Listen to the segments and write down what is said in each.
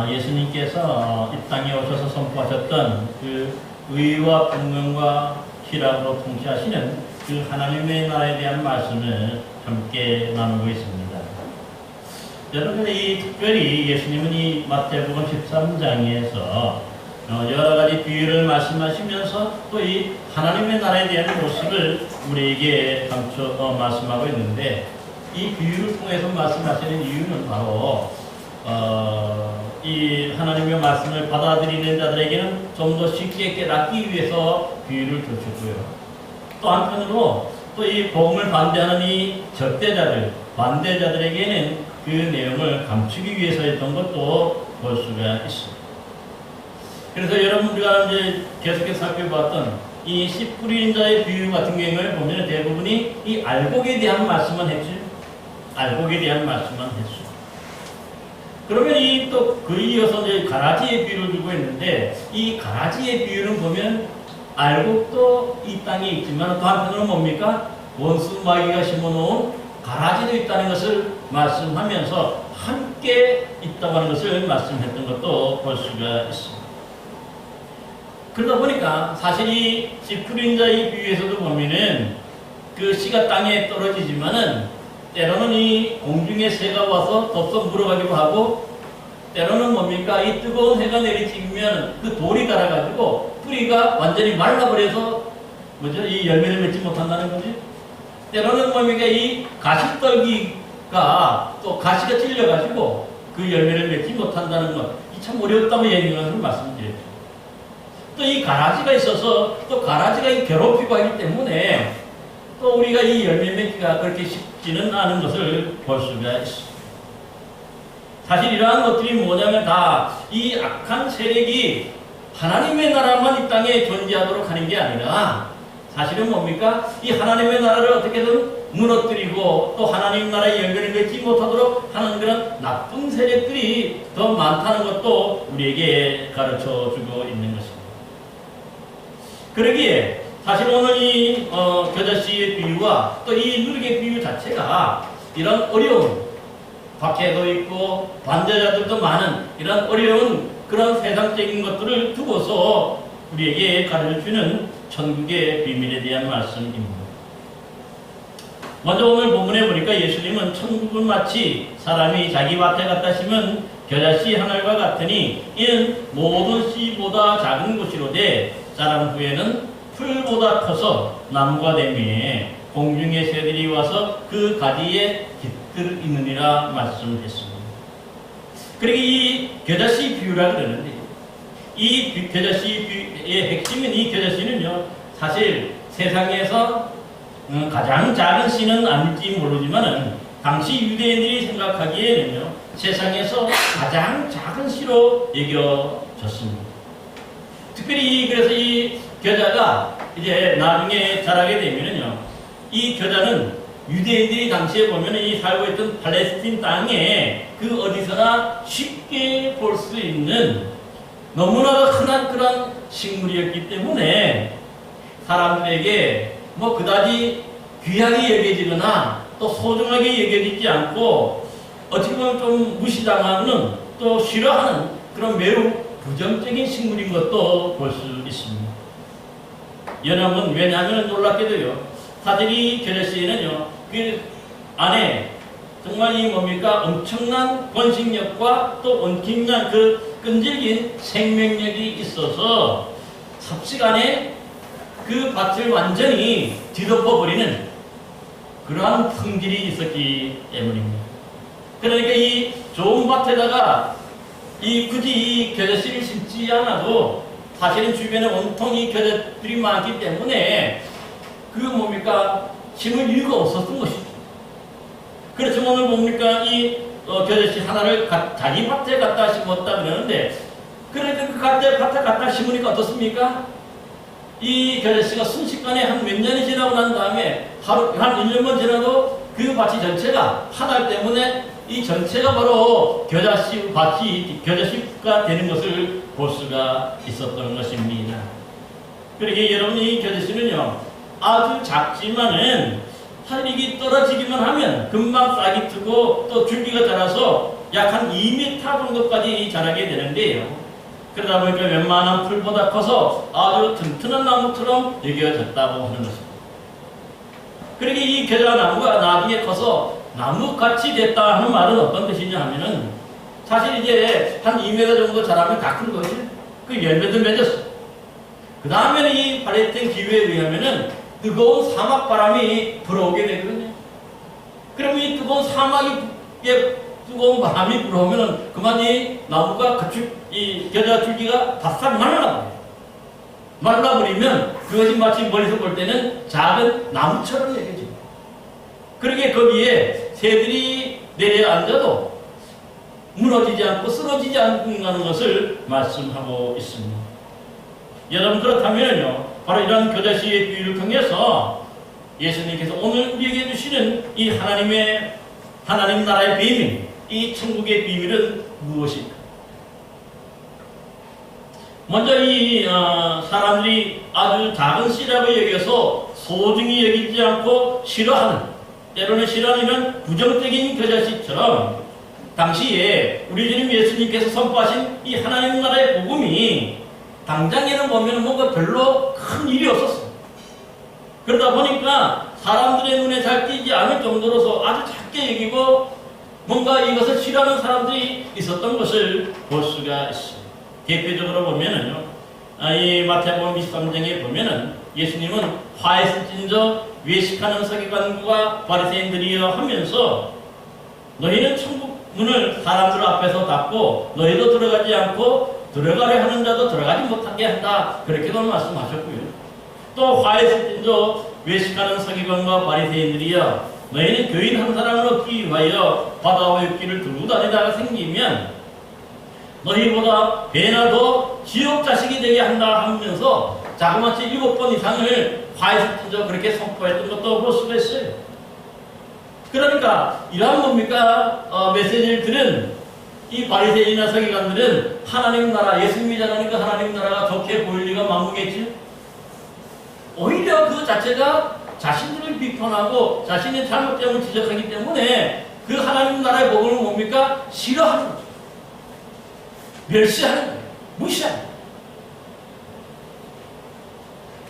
예수님께서 이 땅에 오셔서 선포하셨던 그 의와 분명과 희락으로 통치하시는 그 하나님의 나라에 대한 말씀을 함께 나누고 있습니다. 여러분, 특별히 예수님은 이 마태복음 13장에서 여러 가지 비유를 말씀하시면서 또 이 하나님의 나라에 대한 모습을 우리에게 말씀하고 있는데, 이 비유를 통해서 말씀하시는 이유는 바로 이 하나님의 말씀을 받아들이는 자들에게는 좀 더 쉽게 깨닫기 위해서 비유를 주셨고요. 또 한편으로 또 이 복음을 반대하는 이 적대자들, 반대자들에게는 그 내용을 감추기 위해서였던 것도 볼 수가 있습니다. 그래서 여러분들과 이제 계속해서 살펴봤던 이 씨 뿌리는 자의 비유 같은 경우에 보면 대부분이 이 알곡에 대한 말씀만 했죠. 알곡에 대한 말씀만 했죠. 그러면 이 또 그 이어서 이제 가라지의 비유를 주고 있는데, 이 가라지의 비유는 보면 알곡도 이 땅에 있지만 또 한편으로는 뭡니까? 원수 마귀가 심어놓은 가라지도 있다는 것을 말씀하면서 함께 있다고 하는 것을 말씀했던 것도 볼 수가 있습니다. 그러다 보니까 사실 이 씨 뿌린 자의 비유에서도 보면은 그 씨가 땅에 떨어지지만은 때로는 이 공중의 새가 와서 덥석 물어가기도 하고, 때로는 뭡니까? 이 뜨거운 해가 내리쬐면 그 돌이 달아가지고 뿌리가 완전히 말라버려서 뭐죠? 이 열매를 맺지 못한다는 거지. 때로는 뭡니까? 이 가시떨기가 또 가시가 찔려가지고 그 열매를 맺지 못한다는 것. 이 참 어렵다고 얘기하는 것을 말씀드렸죠. 또 이 가라지가 있어서 또 가라지가 괴롭히고 하기 때문에 또 우리가 이 열매 맺기가 그렇게 쉽지는 않은 것을 볼 수가 있습니다. 사실 이러한 것들이 뭐냐면 다 이 악한 세력이 하나님의 나라만 이 땅에 존재하도록 하는 게 아니라, 사실은 뭡니까? 이 하나님의 나라를 어떻게든 무너뜨리고 또 하나님 나라의 열매를 맺지 못하도록 하는 그런 나쁜 세력들이 더 많다는 것도 우리에게 가르쳐 주고 있는 것입니다. 그러기에 사실 오늘 이 겨자씨의 비유와 또 이 누룩의 비유 자체가 이런 어려운, 박해도 있고 반대자들도 많은 이런 어려운 그런 세상적인 것들을 두고서 우리에게 가르쳐주는 천국의 비밀에 대한 말씀입니다. 먼저 오늘 본문에 보니까 예수님은 천국은 마치 사람이 자기 밭에 갖다 심은 겨자씨 하늘과 같으니 이는 모든 씨보다 작은 곳이로되 자란 후에는 풀보다 커서 나무가 되며 공중의 새들이 와서 그 가지에 깃들이느니라 말씀했습니다. 그리고 이 겨자씨 비유라 그러는데, 이 겨자씨 비유의 핵심인 이 겨자씨는요, 사실 세상에서 가장 작은 씨는 아닐지 모르지만은 당시 유대인들이 생각하기에는요, 세상에서 가장 작은 씨로 여겨졌습니다. 특별히 그래서 이 겨자가 이제 나중에 자라게 되면은요, 이 겨자는 유대인들이 당시에 보면은 이 살고 있던 팔레스틴 땅에 그 어디서나 쉽게 볼 수 있는 너무나 흔한 그런 식물이었기 때문에 사람들에게 뭐 그다지 귀하게 여겨지거나 또 소중하게 여겨지지 않고 어떻게 보면 좀 무시당하는 또 싫어하는 그런 매우 부정적인 식물인 것도 볼 수 있습니다. 여러분, 왜냐하면 놀랍게도요, 사실 이 겨자씨에는요, 그 안에 정말 이 뭡니까? 엄청난 번식력과 또 엄청난 그 끈질긴 생명력이 있어서 삽시간에 그 밭을 완전히 뒤덮어버리는 그러한 성질이 있었기 때문입니다. 그러니까 이 좋은 밭에다가 굳이 이 겨자씨를 심지 않아도 사실은 주변에 온통 이 겨자들이 많기 때문에 그 뭡니까? 심을 이유가 없었던 것이죠. 그래서 오늘 뭡니까? 이 겨자씨 하나를 자기 밭에 갖다 심었다 그러는데, 그러니까 그 밭에 갖다 심으니까 어떻습니까? 이 겨자씨가 순식간에 한 몇 년이 지나고 난 다음에 한 1년만 지나도 그 밭이 전체가 하달 때문에 이 전체가 바로 겨자씨 밭이 겨자씨가 되는 것을 볼 수가 있었던 것입니다. 그러게 여러분, 이 겨자씨는요, 아주 작지만은 사실 이게 떨어지기만 하면 금방 싹이 트고 또 줄기가 자라서 약 한 2m 정도까지 자라게 되는데요. 그러다 보니까 웬만한 풀보다 커서 아주 튼튼한 나무처럼 여겨졌다고 하는 것입니다. 그러게 이 겨자나무가 나중에 커서 나무같이 됐다 하는 말은 어떤 뜻이냐 하면은 사실 이제 한 2m 정도 자라면 다 큰 거지. 그 열매도 맺었어. 그 다음에는 이 발해된 기후에 의하면은 뜨거운 사막 바람이 불어오게 되거든요. 그럼 이 뜨거운 사막에 뜨거운 바람이 불어오면은 그만 이 나무가 이 겨자 줄기가 바싹 말라버려요. 말라버리면 그것이 마치 멀리서 볼 때는 작은 나무처럼 여겨집니다. 그러게 거기에 새들이 내려앉아도 무너지지 않고 쓰러지지 않는다는 것을 말씀하고 있습니다. 여러분 그렇다면요, 바로 이런 겨자씨의 비유를 통해서 예수님께서 오늘 우리에게 주시는 이 하나님 나라의 비밀, 이 천국의 비밀은 무엇일까? 먼저 이 사람들이 아주 작은 씨라고 여겨서 소중히 여기지 않고 싫어하는, 때로는 싫어하는 부정적인 겨자씨처럼 당시에 우리 주님 예수님께서 선포하신 이 하나님 나라의 복음이 당장에는 보면 뭔가 별로 큰 일이 없었어요. 그러다 보니까 사람들의 눈에 잘 띄지 않을 정도로서 아주 작게 여기고 뭔가 이것을 싫어하는 사람들이 있었던 것을 볼 수가 있습니다. 대표적으로 보면은요, 이 마태복음 23장에 보면은 예수님은 화에서 찐저 외식하는 서기관과 바리새인들이여 하면서 너희는 천국 문을 사람들 앞에서 닫고 너희도 들어가지 않고 들어가려 하는 자도 들어가지 못하게 한다. 그렇게도 말씀하셨고요. 또 화에서 찐저 외식하는 서기관과 바리새인들이여 너희는 교인 한 사람을 얻기 위하여 바다와 육지를 들고 다니다가 생기면 너희보다 배나 더 지옥 자식이 되게 한다 하면서 자그마치 7번 이상을 화에서 찐저 그렇게 선포했던 것도 볼 수가 있어요. 그러니까 이러한 뭡니까? 메시지를 들은 이 바리새인이나 서기관들은 하나님 나라, 예수님이 전하니까 하나님 나라가 좋게 보일 리가 만무겠지. 오히려 그 자체가 자신들을 비판하고 자신의 잘못됨을 지적하기 때문에 그 하나님 나라의 복음을 뭡니까? 싫어하는 거죠. 멸시하는 거예요. 무시하는 거예요.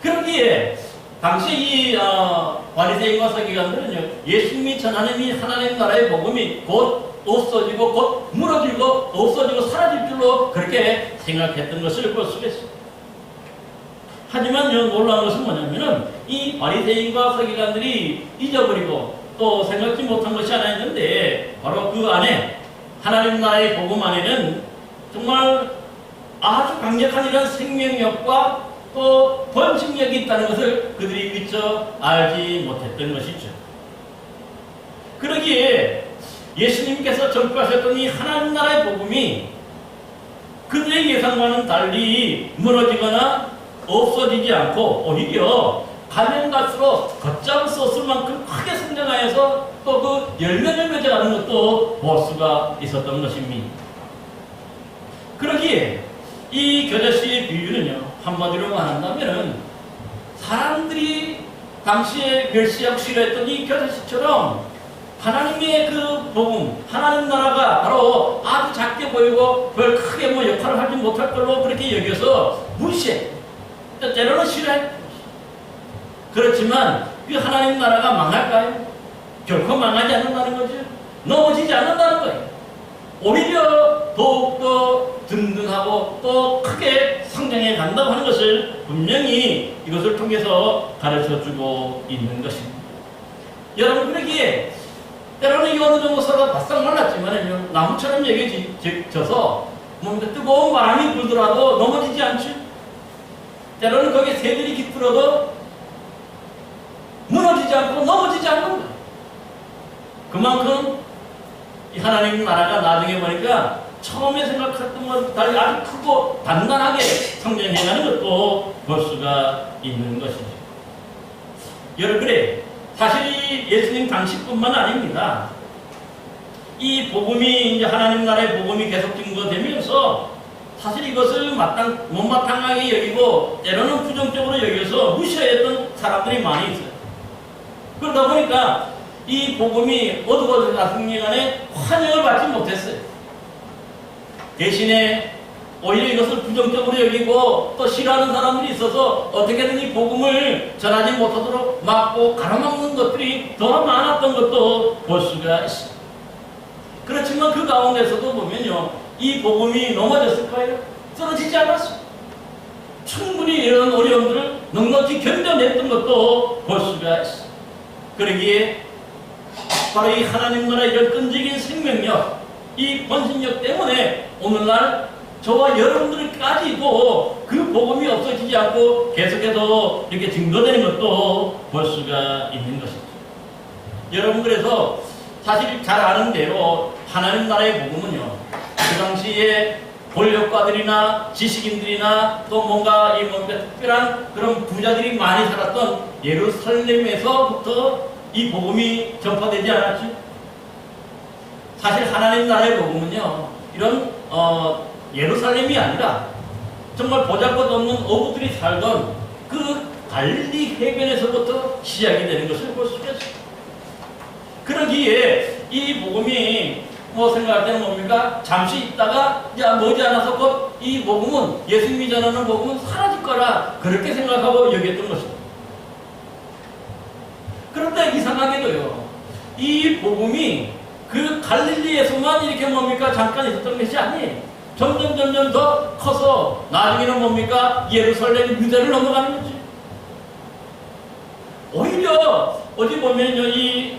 그러기에 당시 이 바리새인과 서기관들은요, 예수님이 전하는 이 하나님 나라의 복음이 곧 없어지고 곧 무너지고 없어지고 사라질 줄로 그렇게 생각했던 것을 볼 수가 있습니다. 하지만 놀라운 것은 뭐냐면은 이 바리새인과 서기관들이 잊어버리고 또 생각지 못한 것이 하나 있는데 바로 그 안에 하나님 나라의 복음 안에는 정말 아주 강력한 이런 생명력과 또 번식력이 있다는 것을 그들이 미처 알지 못했던 것이죠. 그러기에 예수님께서 전파하셨던 이 하나님 나라의 복음이 그들의 예상과는 달리 무너지거나 없어지지 않고 오히려 가면 갈수록 걷잡을 수 없을 만큼 크게 성장하여서 또 그 열매를 맺어가는 것도 볼 수가 있었던 것입니다. 그러기에 이 겨자씨의 비유는요, 한마디로 말한다면은 사람들이 당시에 멸시하고 싫어했던 이 겨자씨처럼 하나님의 그 복음, 하나님 나라가 바로 아주 작게 보이고 별 크게 뭐 역할을 하지 못할 걸로 그렇게 여겨서 무시해. 때로는 싫어해. 그렇지만 그 하나님 나라가 망할까요? 결코 망하지 않는다는 거죠. 넘어지지 않는다는 거예요. 오히려 더욱더 든든하고 또 크게 성장해 간다고 하는 것을 분명히 이것을 통해서 가르쳐주고 있는 것입니다. 여러분, 그러기에 때로는 이 어느 정도 서로 바싹 말랐지만 나무처럼 여겨져서 뭔가 뜨거운 바람이 불더라도 넘어지지 않죠. 때로는 거기에 새들이 깃들어도 무너지지 않고 넘어지지 않는 거예요. 그만큼 이 하나님 나라가 나중에 보니까 처음에 생각했던 것과 달리 아주 크고 단단하게 성장해가는 것도 볼 수가 있는 것이죠. 여러분, 그래 사실 이 예수님 당시뿐만 아닙니다. 이 복음이 이제 하나님 나라의 복음이 계속 증거되면서 사실 이것을 못마땅하게 여기고 때로는 부정적으로 여겨서 무시했던 사람들이 많이 있어요. 그러다 보니까 이 복음이 어두워진 나중간에 환영을 받지 못했어요. 대신에 오히려 이것을 부정적으로 여기고 또 싫어하는 사람들이 있어서 어떻게든 이 복음을 전하지 못하도록 막고 가로막는 것들이 더 많았던 것도 볼 수가 있습니다. 그렇지만 그 가운데서도 보면요, 이 복음이 넘어졌을까요? 쓰러지지 않았습니다. 충분히 이런 어려움들을 넉넉히 견뎌냈던 것도 볼 수가 있습니다. 그러기에 바로 이 하나님 나라 이런 끈질긴 생명력, 이 번신력 때문에 오늘날 저와 여러분들까지도 그 복음이 없어지지 않고 계속해서 이렇게 증거되는 것도 볼 수가 있는 것이죠. 여러분, 그래서 사실 잘 아는 대로 하나님 나라의 복음은요, 그 당시에 권력가들이나 지식인들이나 또 뭔가 특별한 그런 부자들이 많이 살았던 예루살렘에서부터 이 복음이 전파되지 않았죠. 사실 하나님 나라의 복음은요, 이런 예루살렘이 아니라 정말 보잘것없는 어부들이 살던 그 갈릴리 해변에서부터 시작이 되는 것을 볼 수가 있습니다. 그러기에 이 복음이 생각할 때는 뭡니까? 잠시 있다가 머지않아서 곧 이 복음은, 예수님이 전하는 복음은 사라질 거라 그렇게 생각하고 여겼던 것입니다. 그런데 이상하게도요, 이 복음이 그 갈릴리에서만 이렇게 잠깐 있었던 것이 아니에요. 점점 더 커서 나중에는 예루살렘 유대를 넘어가는 거지. 오히려 어디 보면요,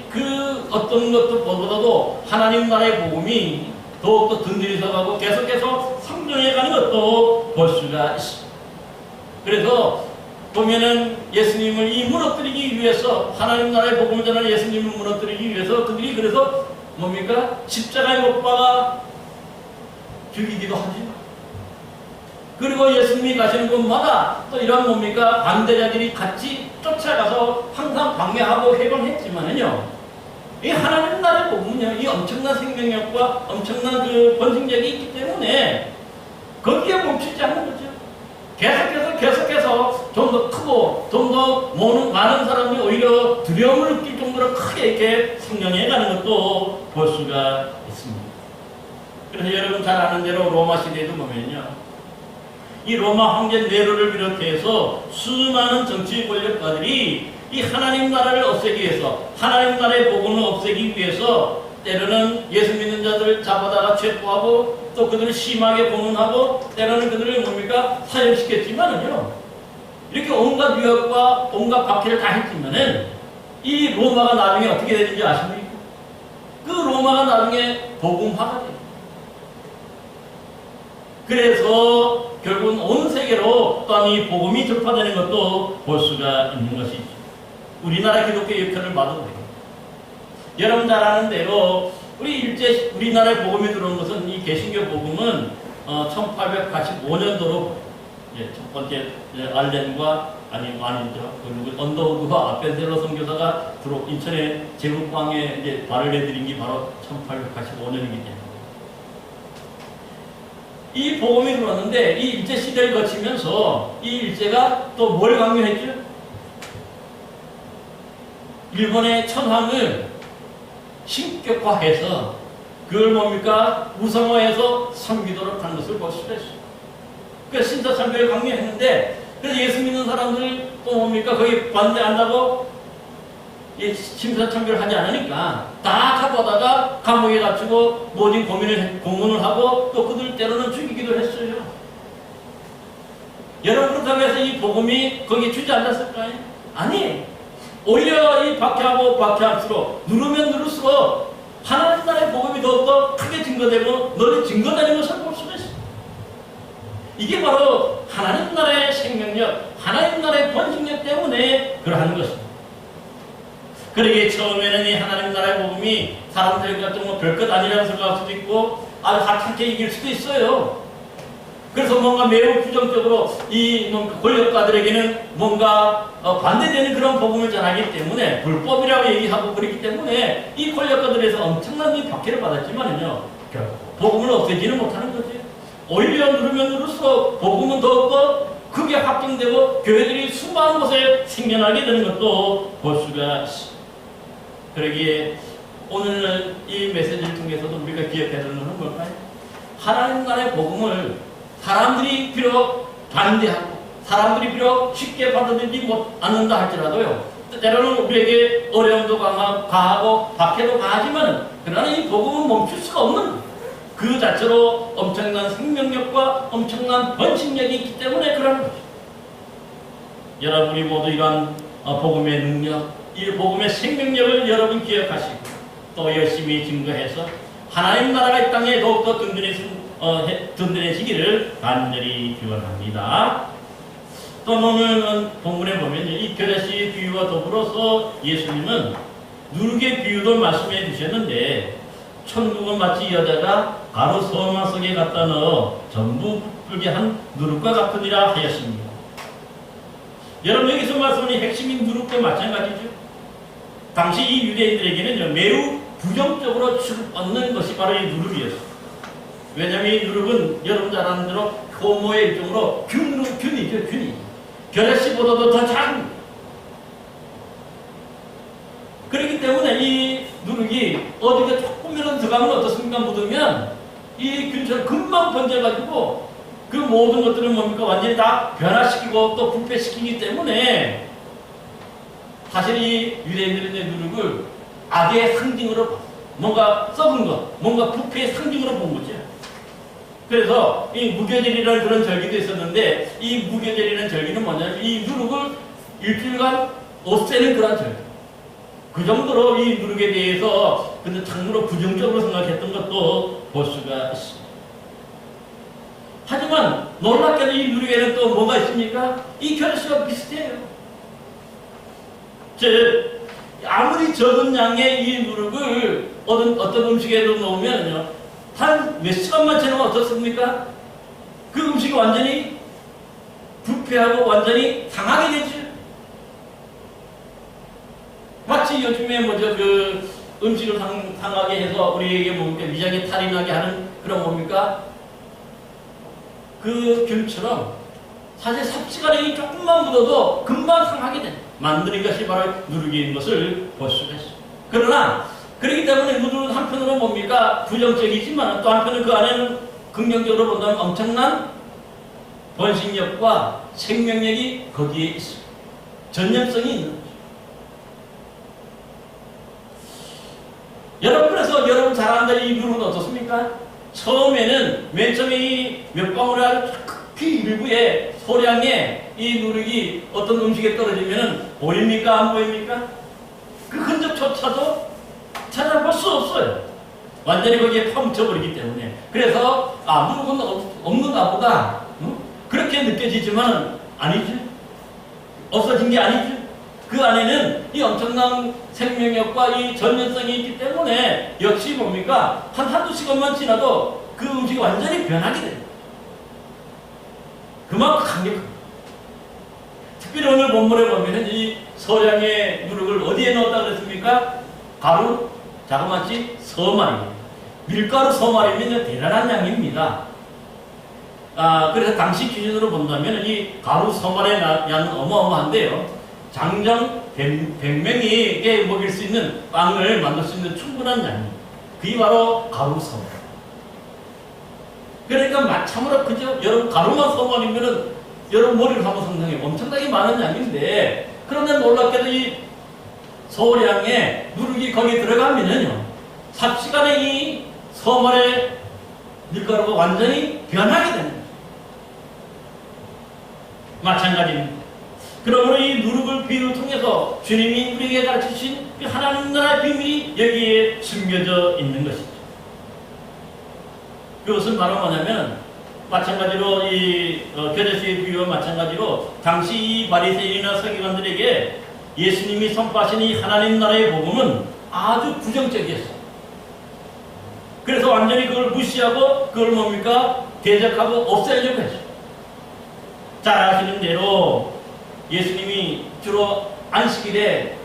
그 어떤 것도 보다도 하나님 나라의 복음이 더욱더 든든해서 가고 계속해서 성장해가는 것도 볼 수가 있습니다. 그래서 보면은 예수님을 무너뜨리기 위해서, 하나님 나라의 복음을 전하는 예수님을 무너뜨리기 위해서 그들이 그래서 십자가에 못 박아 죽이기도 하지. 그리고 예수님이 가시는 곳마다 또 이런 반대자들이 같이 쫓아가서 항상 방해하고 해방했지만은요, 이 하나님 나라의 복음은요, 이 엄청난 생명력과 엄청난 그 번식력이 있기 때문에 거기에 멈추지 않는 거죠. 계속해서 좀 더 크고 좀 더 많은 사람들이 오히려 두려움을 느낄 정도로 크게 이렇게 성장해 가는 것도 볼 수가 있습니다. 그래서 여러분 잘 아는 대로 로마 시대에도 보면요, 이 로마 황제 네로를 비롯해서 수많은 정치 권력가들이 이 하나님 나라를 없애기 위해서, 하나님 나라의 복음을 없애기 위해서 때로는 예수 믿는 자들을 잡아다가 체포하고 또 그들을 심하게 고문하고 때로는 그들을 사형시켰지만은요, 이렇게 온갖 위협과 온갖 박해를 다 했지만은 이 로마가 나중에 어떻게 되는지 아십니까? 그 로마가 나중에 복음화가 돼요. 그래서 결국은 온 세계로 또한 이 복음이 전파되는 것도 볼 수가 있는 것이죠. 우리나라 기독교 역할을 봐도 돼요. 여러분 잘 아는 대로 우리나라에 복음이 들어온 것은, 이 개신교 복음은 1885년도로 첫 번째 알렌과 아니죠, 그리고 언더우드와 아펜셀러 선교사가 인천의 제국방에 발을 내들인 게 바로 1885년이기 때문에 이 복음이 들어왔는데, 이 일제 시대를 거치면서 이 일제가 또 뭘 강요했죠? 일본의 천황을 신격화해서 그걸 우상화해서 섬기도록 한 것을 볼 수가 있어요. 그래서 신사참배를 강요했는데, 그래서 예수 믿는 사람들 또 거기 반대한다고 신사참배를 하지 않으니까 다 잡아다가 감옥에 갇히고 모진 고문을 하고 또 그들 때로는 죽이기도 했어요. 여러분, 그렇다고 해서 이 복음이 거기에 주저앉았을까요? 아니, 오히려 이 박해할수록 누르면 누를수록 하나님 나라의 복음이 더욱더 크게 증거되고 널리 증거되는 것을 볼 수가 있습니다. 이게 바로 하나님 나라의 생명력, 하나님 나라의 번식력 때문에 그러한 것입니다. 그러기에 처음에는 이 하나님 나라의 복음이 사람들과 좀 별것 아니라고 생각할 수도 있고 아주 하찮게 이길 수도 있어요. 그래서 뭔가 매우 부정적으로 이 권력가들에게는 뭔가 반대되는 그런 복음을 전하기 때문에 불법이라고 얘기하고 그렇기 때문에 이 권력가들에서 엄청난 이 박해를 받았지만은요, 복음을 없애지는 못하는 거지. 오히려 누르면 누를수록 복음은 더욱더 크게 확장되고 교회들이 수많은 곳에 생겨나게 되는 것도 볼 수가 있습니다. 그러기에 오늘 이 메시지를 통해서도 우리가 기억해야 되는 것은 뭘까요? 하나님 나라의 복음을 사람들이 비록 반대하고 사람들이 비록 쉽게 받아들이지 않는다 할지라도요, 때로는 우리에게 어려움도 가하고 박해도 가하지만 그러나 이 복음은 멈출 수가 없는 그 자체로 엄청난 생명력과 엄청난 번식력이 있기 때문에 그러는 거죠. 여러분이 모두 이러한 복음의 능력, 이 복음의 생명력을 여러분 기억하시고 또 열심히 증거해서 하나님 나라가 이 땅에 더욱더 든든해지기를 간절히 기원합니다. 또 오늘 본문에 보면 이 겨자씨 비유와 더불어서 예수님은 누룩의 비유도 말씀해 주셨는데, 천국은 마치 여자가 가루 서마 속에 갖다 넣어 전부 부풀게 한 누룩과 같으니라 하였습니다. 여러분, 여기서 말씀하는 핵심인 누룩도 마찬가지죠. 당시 이 유대인들에게는 매우 부정적으로 취급받는 것이 바로 이 누룩이었어요. 왜냐하면 이 누룩은 여러분 잘 아는 대로 효모의 일종으로 균이죠, 균이. 겨자씨보다도 더 작은. 그렇기 때문에 이 누룩이 어디가 조금이라도 들어가면 어떻습니까? 묻으면 이 균처럼 금방 번져가지고 그 모든 것들을 뭡니까? 완전히 다 변화시키고 또 부패시키기 때문에 사실 이 유대인들은 누룩을 악의 상징으로 봤어요. 뭔가 썩은 것, 뭔가 부패의 상징으로 본 거죠. 그래서 이 무교절이라는 그런 절기도 있었는데, 이 무교절이라는 절기는 뭐냐면 이 누룩을 일주일간 없애는 그런 절기. 그 정도로 이 누룩에 대해서 근데 참으로 부정적으로 생각했던 것도 볼 수가 있습니다. 하지만 놀랍게도 이 누룩에는 또 뭐가 있습니까? 이 겨자씨와 비슷해요. 즉 아무리 적은 양의 이 누룩을 어떤 음식에도 넣으면요, 한 몇 시간만 지나면 어떻습니까? 그 음식이 완전히 부패하고 완전히 상하게 되죠. 마치 요즘에 그 음식을 상하게 해서 우리에게 뭡니까? 위장에 탈이 나게 하는 그런 뭡니까? 그 균처럼 사실 삽시간에 조금만 묻어도 금방 상하게 돼. 만드는 것이 바로 누룩인 것을 볼 수가 있어요. 그러나 그렇기 때문에 누룩은 한편으로 뭡니까? 부정적이지만 또 한편으로 그 안에는 긍정적으로 본다면 엄청난 번식력과 생명력이 거기에 있습니다. 전념성이 있는 거죠. 여러분, 그래서 여러분 잘 아는 대로 이 누룩은 어떻습니까? 처음에는 맨 처음에 이 몇 방울이 아주 깊이 일부에 소량의 이 누룩이 어떤 음식에 떨어지면 보입니까? 안 보입니까? 그 흔적조차도 찾아볼 수 없어요. 완전히 거기에 파묻혀버리기 때문에. 그래서 누룩은 없는가 보다, 그렇게 느껴지지만 아니죠. 없어진 게 아니죠. 그 안에는 이 엄청난 생명력과 이 전면성이 있기 때문에 역시 뭡니까? 한두 시간만 지나도 그 음식이 완전히 변하게 됩니다. 그만큼 강력합니다. 특별히 오늘 본문에 보면 이 소량의 누룩을 어디에 넣었다 그랬습니까? 가루, 자그마치 서말입니다. 밀가루 서말이면 대단한 양입니다. 그래서 당시 기준으로 본다면 이 가루 서말의 양은 어마어마한데요. 장정 100명에게 먹일 수 있는 빵을 만들 수 있는 충분한 양입니다. 그게 바로 가루 서말. 그러니까 참으로 그저 여러분 가루만 서말이면은 여러분 머리를 한번 상상해 엄청나게 많은 양인데, 그런데 놀랍게도 이 소량의 누룩이 거기에 들어가면은요, 삽시간에 이 서말의 밀가루가 완전히 변하게 됩니다. 마찬가지입니다. 그러므로 이 누룩을 비유를 통해서 주님이 우리에게 가르치신 그 하나님 나라의 비밀이 여기에 숨겨져 있는 것이죠. 그것은 바로 뭐냐면, 마찬가지로 이 겨자씨의 비유와 마찬가지로 당시 이 바리새인이나 서기관들에게 예수님이 선포하신 이 하나님 나라의 복음은 아주 부정적이었어요. 그래서 완전히 그걸 무시하고 그걸 뭡니까? 대적하고 없애려고 했어요. 잘 아시는 대로 예수님이 주로 안식일에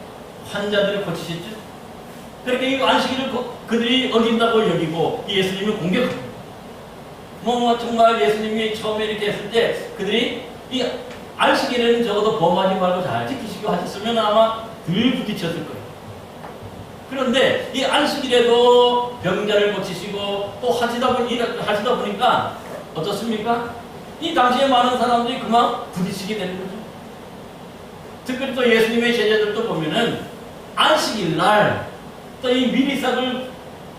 환자들을 고치셨죠. 그렇게 이 안식일을 그들이 어긴다고 여기고 예수님을 공격합니다. 정말 예수님이 처음에 이렇게 했을 때 그들이 이 안식일에는 적어도 범하지 말고 잘 지키시고 하셨으면 아마 덜 부딪혔을 거예요. 그런데 이 안식일에도 병자를 고치시고 또 또 하시다 보니까 어떻습니까? 이 당시에 많은 사람들이 그만 부딪히게 되는 거죠. 특별히 또 예수님의 제자들도 보면은 안식일 날 또 이 미리싹을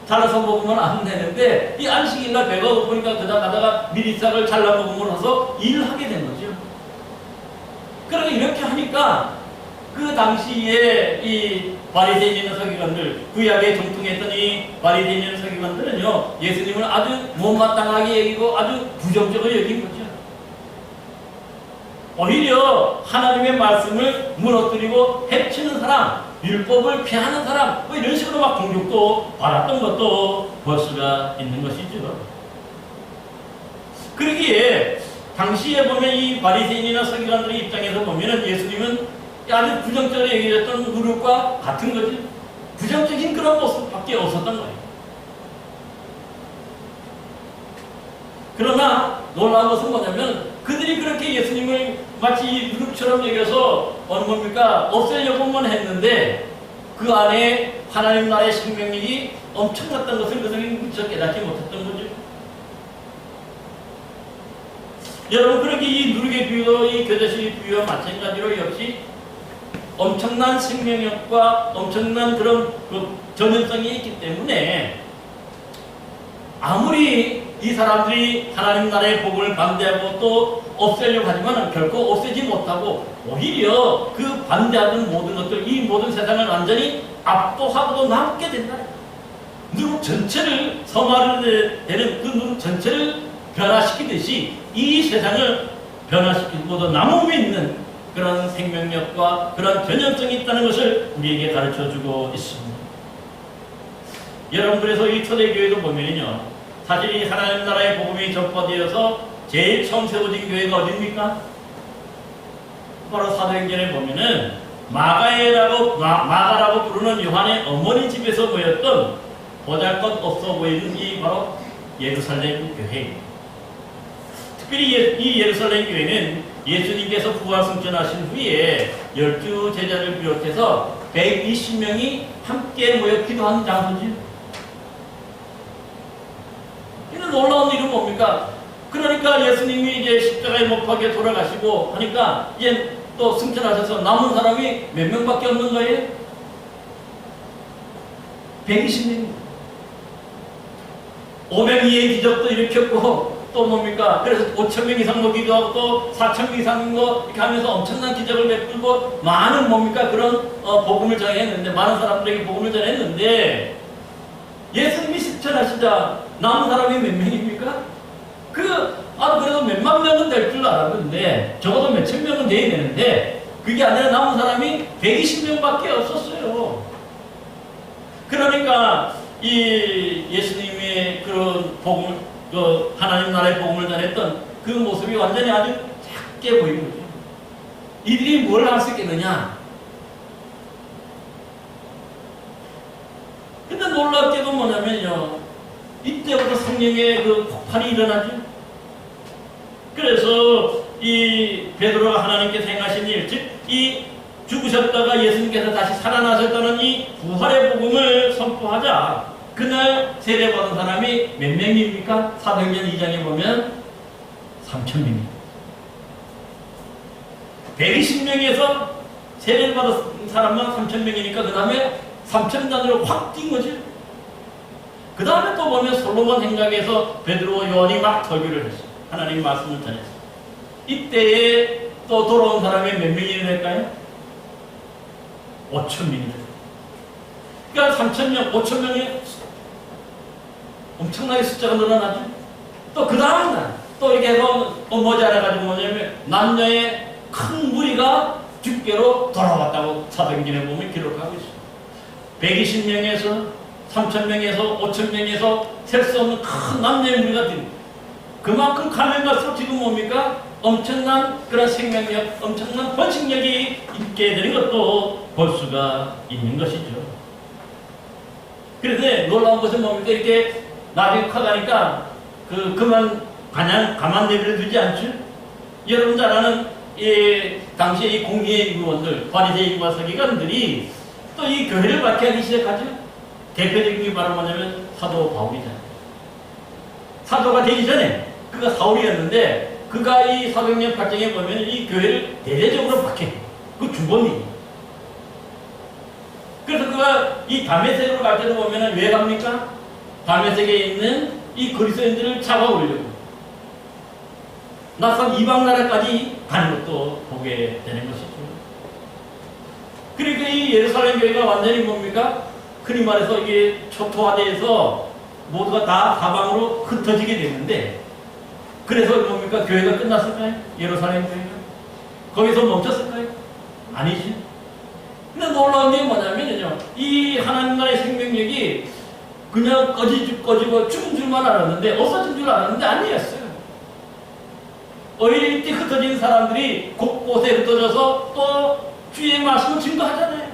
잘라서 먹으면 안 되는데 이 안식일 날 배가 고프니까 그다 가다가 미리싹을 잘라 먹음으로써 일을 하게 된 거죠. 그러니까 이렇게 하니까 그 당시에 이 바리새인이나 서기관들, 구약에 정통했던 이 바리새인이나 서기관들은요, 예수님을 아주 못마땅하게 여기고 아주 부정적으로 여긴 거죠. 오히려 하나님의 말씀을 무너뜨리고 해치는 사람, 율법을 피하는 사람, 뭐 이런 식으로 막 공격도 받았던 것도 볼 수가 있는 것이죠. 그러기에 당시에 보면 이 바리새인이나 서기관들의 입장에서 보면은 예수님은 아주 부정적으로 얘기했던 누룩과 같은 거지. 부정적인 그런 모습밖에 없었던 거예요. 그러나 놀라운 것은 뭐냐면 그들이 그렇게 예수님을 마치 누룩처럼 여겨서 어느 뭡니까? 없애려고만 했는데 그 안에 하나님 나라의 생명력이 엄청났던 것을 그들이 미처 깨닫지 못했던 거죠. 여러분, 그렇게 이 누룩의 비유도 이 교제식의 비유와 마찬가지로 역시 엄청난 생명력과 엄청난 그런 전염성이 있기 때문에 아무리 이 사람들이 하나님 나라의 복음을 반대하고 또 없애려고 하지만 결코 없애지 못하고 오히려 그 반대하던 모든 것들, 이 모든 세상을 완전히 압도하고도 남게 된다. 누룩 전체를 섬하르는 그 누룩 전체를 변화시키듯이 이 세상을 변화시키고도 남음이 있는 그런 생명력과 그런 전염성이 있다는 것을 우리에게 가르쳐주고 있습니다. 여러분, 그래서 이 초대교회도 보면요, 사실 이 하나님 나라의 복음이 전파되어서 제일 처음 세워진 교회가 어디입니까? 바로 사도행전에 보면은 마가라고 부르는 요한의 어머니 집에서 모였던 보잘것없어 보이는 이 바로 예루살렘 교회입니다. 특별히 이 예루살렘 교회는 예수님께서 부활 승천하신 후에 12 제자를 비롯해서 120명이 함께 모여 기도하는 장소지. 이런 놀라운 일은 뭡니까? 그러니까 예수님이 이제 십자가에 못 박혀 돌아가시고 하니까 이제 또 승천하셔서 남은 사람이 몇 명밖에 없는 거예요? 120명. 500위의 기적도 일으켰고 또 뭡니까? 그래서 5,000명 이상 먹기도 하고 또 4,000명 이상 거 이렇게 하면서 엄청난 기적을 베풀고 많은 뭡니까? 그런 복음을 전했는데 많은 사람들에게 복음을 전했는데 예수님이 승천하시자 남은 사람이 몇 명입니까? 그래도 몇만 명은 될 줄 알았는데 적어도 몇천 명은 돼야 되는데 그게 아니라 남은 사람이 120명밖에 없었어요. 그러니까 이 예수님의 그런 복음을, 하나님 나라의 복음을 전했던 그 모습이 완전히 아주 작게 보이는 거죠. 이들이 뭘 할 수 있겠느냐? 근데 놀랍게도 뭐냐면요, 이때부터 성령의 그 폭발이 일어나죠. 그래서 이 베드로가 하나님께서 행하신 일, 즉 이 죽으셨다가 예수님께서 다시 살아나셨다는 이 부활의 복음을 선포하자 그날 세례받은 사람이 몇 명입니까? 사도행전 2장에 보면 3,000명입니다. 120명에서 세례를 받은 사람만 3,000명이니까 그 다음에 3,000단으로 확 뛴 거죠. 그 다음에 또 보면 솔로몬 행각에서 베드로와 요한이 막 설교를 했어요. 하나님 말씀을 전했어요. 이때에 또 돌아온 사람이 몇 명이 될까요? 5,000명이 돼요. 그러니까 3,000명, 5,000명이 엄청나게 숫자가 늘어나죠. 또 그 다음날 또 이렇게 해서 모자라가지고 뭐냐면 남녀의 큰 무리가 집계로 돌아왔다고 사도행전에 보면 기록하고 있어요. 120명에서 3,000명에서 5,000명에서 셀 수 없는 큰 남녀의 무리가 됩니다. 그만큼 가면 갈수록 지금 뭡니까? 엄청난 그런 생명력, 엄청난 번식력이 있게 되는 것도 볼 수가 있는 것이죠. 그런데 놀라운 것은 뭡니까? 이렇게 나중에 커가니까 그냥 가만 내버려 두지 않죠? 여러분 잘 아는 당시에 이 공의의 의원들, 바리새인과 서기관들이 또 이 교회를 박해하기 시작하죠. 대표적인 게 바로 뭐냐면 사도 바울이잖아요. 사도가 되기 전에 그가 사울이었는데 그가 이 사도행전 8장에 보면 이 교회를 대대적으로 박해. 그 주범이. 그래서 그가 이 다메섹으로 갈 때도 보면은 왜 갑니까? 다메섹에 있는 이 그리스도인들을 잡아오려고. 낯선 이방 나라까지 가는 것도 보게 되는 것이죠. 그리고 이 예루살렘 교회가 완전히 뭡니까? 흔히 말해서 이게 초토화돼서 모두가 다 사방으로 흩어지게 됐는데, 그래서 뭡니까? 교회가 끝났을까요? 예루살렘 교회가? 거기서 멈췄을까요? 아니지. 근데 놀라운 게 뭐냐면요, 이 하나님 나라의 생명력이 그냥 꺼지고 죽은 줄만 알았는데, 없어진 줄 알았는데 아니었어요. 오히려 이때 흩어진 사람들이 곳곳에 흩어져서 또 주의 말씀을 증거하잖아요.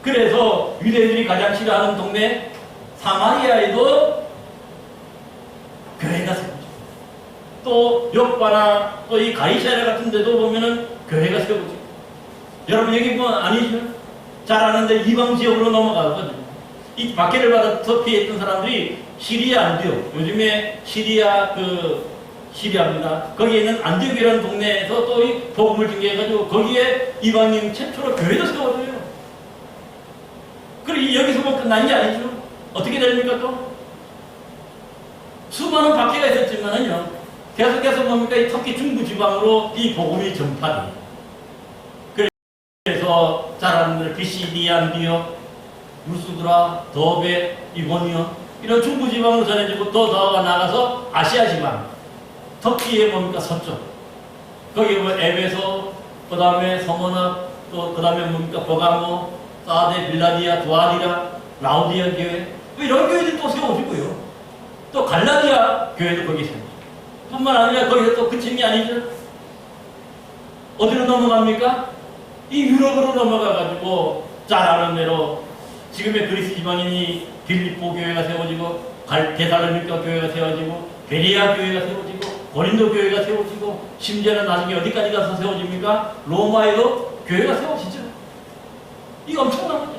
그래서 유대인들이 가장 싫어하는 동네 사마리아에도 교회가 세워지고, 또 옆바나 또 이 가이사랴 같은 데도 보면은 교회가 세워지고. 여러분 여기 뭐 아니죠? 잘 아는데 이방 지역으로 넘어가거든요. 이 박해를 받아서 피했던 사람들이 시리아 안디옥, 요즘에 시리아입니다. 거기에 있는 안디옥이라는 동네에서 또 이 복음을 증거해가지고 거기에 이방인 최초로 교회도 세워져요. 그리고 여기서만 끝난 게 아니죠. 어떻게 됩니까 또? 수많은 박해가 있었지만은요, 계속해서 뭡니까? 이 터키 중부 지방으로 이 복음이 전파돼요. 그래서 잘 아는 들 비시디아 안디옥, 루스드라, 더베, 이고니온 이런 중부 지방으로 전해지고 더 나가서 아시아 지방, 터키의 뭡니까? 서쪽. 거기 뭐 에베소, 그 다음에 서머나, 또 그 다음에 뭡니까? 버가모, 사데, 빌라디아, 두아디라, 라우디아 교회, 뭐 이런 교회들이 또 세워지고요. 또 갈라디아 교회도 거기 세워지고. 뿐만 아니라 거기서 또 그친 게 아니죠. 어디로 넘어갑니까? 이 유럽으로 넘어가가지고 잘 아는 대로 지금의 그리스 지방인이 빌립보 교회가 세워지고, 데살로니가 교회가 세워지고, 베레아 교회가 세워지고, 고린도 교회가 세워지고, 심지어는 나중에 어디까지 가서 세워집니까? 로마에도 교회가 세워지죠. 이거 엄청난 거죠.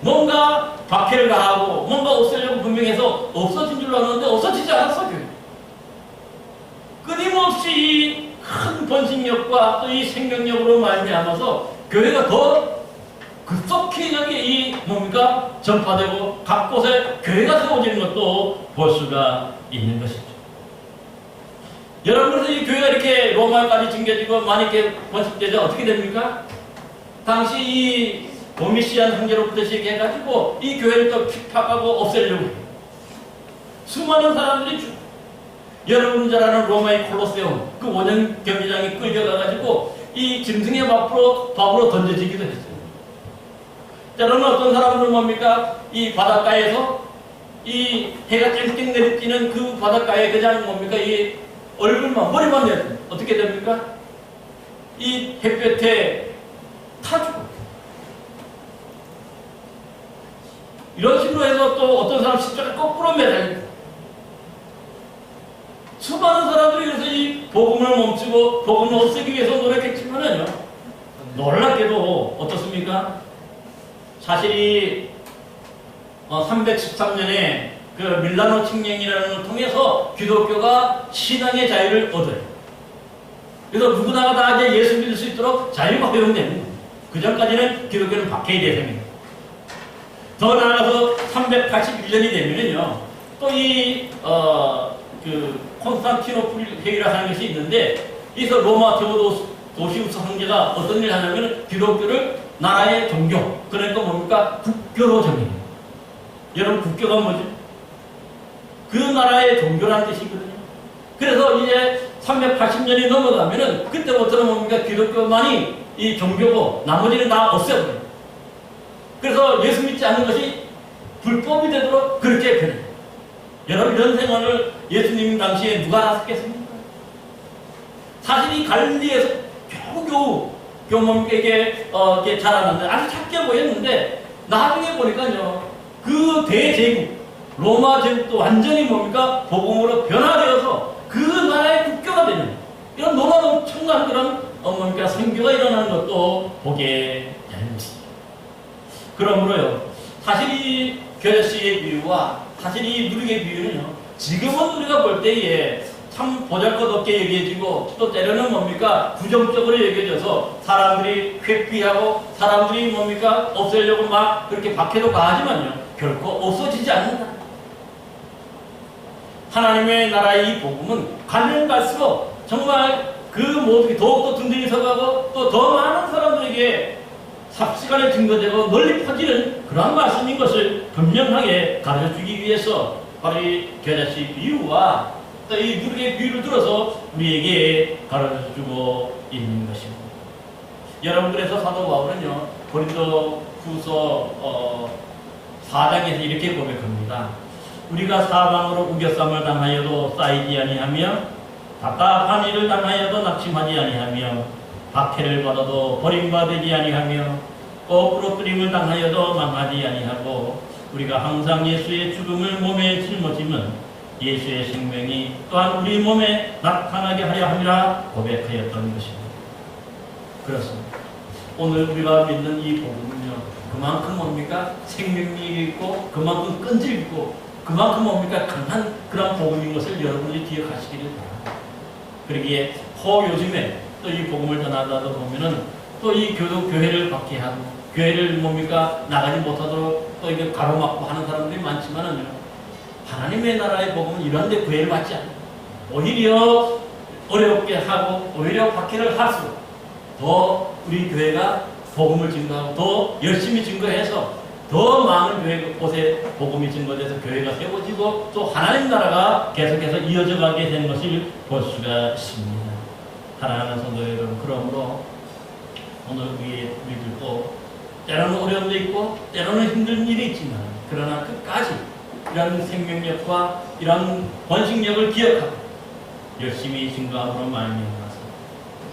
뭔가 박해를 가하고 뭔가 없애려고 분명해서 없어진 줄 알았는데 없어지지 않았어. 교회. 끊임없이 큰 번식력과 또 이 생명력으로 말미암아서 교회가 더 급속히 여기 뭡니까? 전파되고 각 곳에 교회가 세워지는 것도 볼 수가 있는 것이죠. 여러분, 그래서 이 교회가 이렇게 로마까지 증겨지고 많이 이렇게 번식되자 어떻게 됩니까? 당시 이 도미시안 황제로부터 시작해가지고 이 교회를 또 핍박하고 없애려고 해요. 수많은 사람들이 여러분 잘 아는 로마의 콜로세움, 그 원형 경기장에 끌려가가지고 이 짐승의 밥으로 던져지기도 했어요. 때로는 어떤 사람들은 뭡니까? 이 바닷가에서 이 해가 쨍쨍 내리쬐는 그 바닷가에 그냥 뭡니까? 이 얼굴만, 머리만 내요. 어떻게 됩니까? 이 햇볕에 타 죽어요. 이런 식으로 해서 또 어떤 사람 십자가 거꾸로 매달려요. 수많은 사람들이 그래서 이 복음을 멈추고 복음을 없애기 위해서 노력했지만은요, 놀랍게도 어떻습니까? 사실 이 313년에 그 밀라노 칙령이라는 걸 통해서 기독교가 신앙의 자유를 얻어요. 그래서 누구나가 다 이제 예수 믿을 수 있도록 자유가 허용됩니다. 그 전까지는 기독교는 박해의 대상입니다. 더 나아가서 381년이 되면은요, 또 콘스탄티노플 회의를 하는 것이 있는데, 여기서 로마 도시우스 황제가 어떤 일을 하냐면 기독교를 나라의 종교, 그러니까 뭡니까? 국교로 정해요. 여러분, 국교가 뭐죠? 그 나라의 종교라는 뜻이거든요. 그래서 이제 380년이 넘어가면은 그때부터는 뭡니까? 기독교만이 이 종교고 나머지는 다 없애버려요. 그래서 예수 믿지 않는 것이 불법이 되도록 그렇게 변해요. 여러분, 이런 생활을 예수님 당시에 누가 하셨겠습니까? 사실 이 갈릴리에서 겨우겨우 교모님께 이렇게 자랐는데 아주 작게 보였는데, 나중에 보니까요, 그 대제국 로마 제국도 완전히 뭡니까? 복음으로 변화되어서 그 나라의 국교가 되는 이런 놀라운 엄청난 그런 뭡니까? 선교가 일어나는 것도 보게 되는 것입니다. 그러므로요, 사실 이 겨자씨의 비유와 사실 이 누룩의 비유는요, 지금은 우리가 볼 때에 참 보잘것없게 여겨지고 또 때로는 뭡니까 부정적으로 여겨져서 사람들이 회피하고 사람들이 뭡니까 없애려고 막 그렇게 박해도 가하지만요 결코 없어지지 않는다. 하나님의 나라의 이 복음은 가면 갈수록 정말 그 모든 게 더욱더 든든히 서가고 또 더 많은 사람들에게 삽시간에 증거되고 널리 퍼지는 그러한 말씀인 것을 분명하게 가르쳐주기 위해서 바로 이 겨자씨 비유와 또 이 누룩의 비유를 들어서 우리에게 가르쳐주고 있는 것입니다. 여러분 그래서 사도 바울은요 고린도 후서 4장에서 이렇게 고백합니다. 우리가 사방으로 우겨쌈을 당하여도 쌓이지 아니하며 답답한 일을 당하여도 낙심하지 아니하며 박해를 받아도 버림받지 아니하며 부러뜨림을 당하여도 망하지 아니하고 우리가 항상 예수의 죽음을 몸에 짊어지면 예수의 생명이 또한 우리 몸에 나타나게 하려 함이라 고백하였던 것입니다. 그렇습니다. 오늘 우리가 믿는 이 복음은요 그만큼 뭡니까 생명력이 있고 그만큼 끈질기고 그만큼 뭡니까 강한 그런 복음인 것을 여러분이 기억하시기를 바랍니다. 그러기에 요즘에 또 이 복음을 전하다 보면은 또 이 교회를 박해하고 교회를 뭡니까 나가지 못하도록 또 이게 가로막고 하는 사람들이 많지만은요 하나님의 나라의 복음은 이런데 구애를 받지 않아요. 오히려 어렵게 하고 오히려 박해를 할수록 더 우리 교회가 복음을 증거하고 더 열심히 증거해서 더 많은 교회 곳에 복음이 증거돼서 교회가 세워지고 또 하나님 나라가 계속해서 이어져 가게 되는 것을 볼 수가 있습니다. 사랑하는 성도 여러분, 그러므로 오늘 우리들도 때로는 어려움도 있고 때로는 힘든 일이 있지만 그러나 끝까지 이런 생명력과 이런 번식력을 기억하고 열심히 증거함으로 말미암아서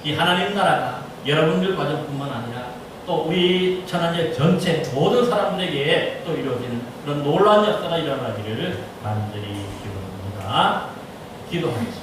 이 하나님 나라가 여러분들 가정뿐만 아니라 또 우리 천안역 전체 모든 사람들에게 또 이루어지는 그런 놀라운 역사가 일어나기를 간절히 기도합니다. 기도하겠습니다.